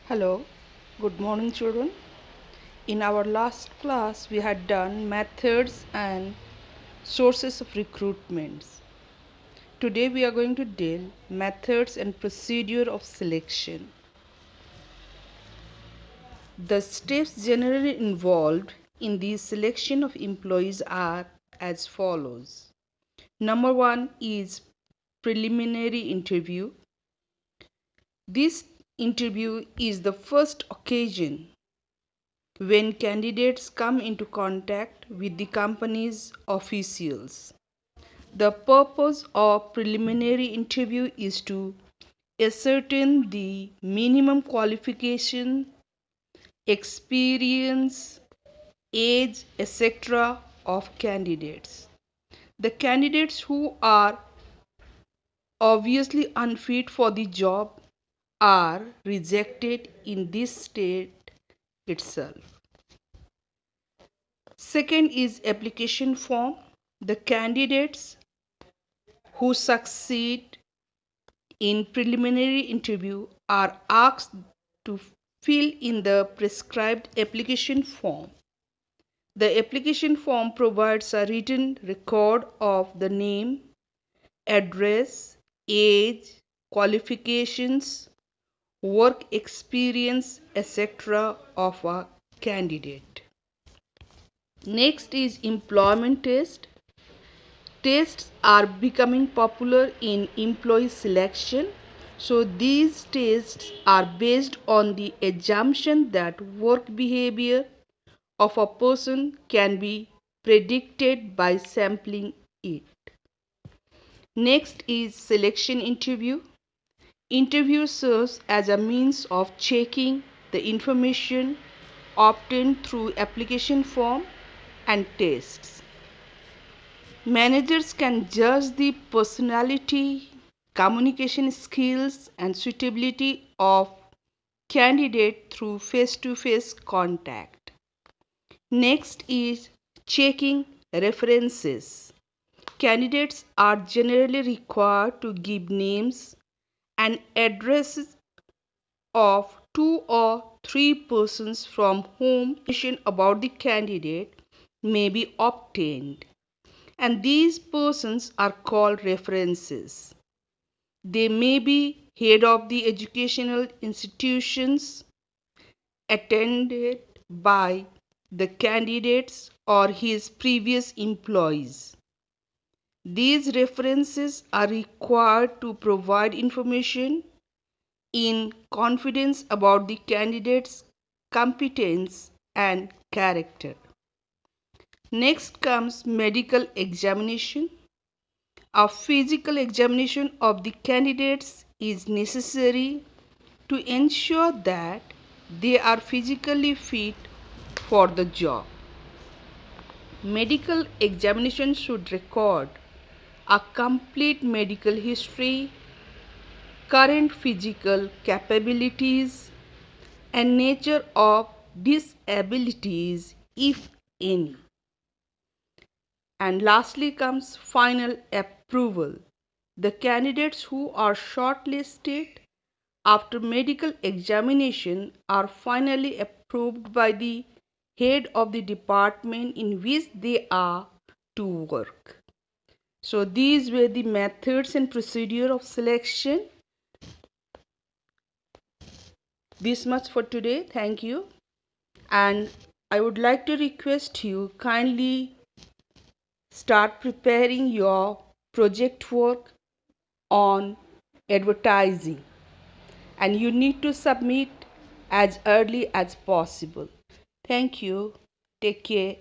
Hello, good morning, children. In our last class, we had done methods and sources of recruitments. Today, we are going to deal methods and procedure of selection. The steps generally involved in the selection of employees are as follows. Number one is preliminary interview. This interview is the first occasion when candidates come into contact with the company's officials. The purpose of preliminary interview is to ascertain the minimum qualification, experience, age, etc. of candidates. The candidates who are obviously unfit for the job are rejected in this state itself. Second is application form. The candidates who succeed in preliminary interview are asked to fill in the prescribed application form. The application form provides a written record of the name, address, age, qualifications, work experience, etc. of a candidate. Next is employment test. Tests are becoming popular in employee selection. So these tests are based on the assumption that work behavior of a person can be predicted by sampling it. Next is selection interview. Interview serves as a means of checking the information obtained through application form and tests. Managers can judge the personality, communication skills, and suitability of candidate through face-to-face contact. Next is checking references. Candidates are generally required to give names and addresses of 2 or 3 persons from whom information about the candidate may be obtained, and these persons are called references. They may be head of the educational institutions attended by the candidates or his previous employees. These references are required to provide information in confidence about the candidate's competence and character. Next comes medical examination. A physical examination of the candidates is necessary to ensure that they are physically fit for the job. Medical examination should record a complete medical history, current physical capabilities, and nature of disabilities, if any. And lastly comes final approval. The candidates who are shortlisted after medical examination are finally approved by the head of the department in which they are to work. So these were the methods and procedure of selection. This much for today. Thank you. And I would like to request you kindly start preparing your project work on advertising, and you need to submit as early as possible. Thank you. Take care.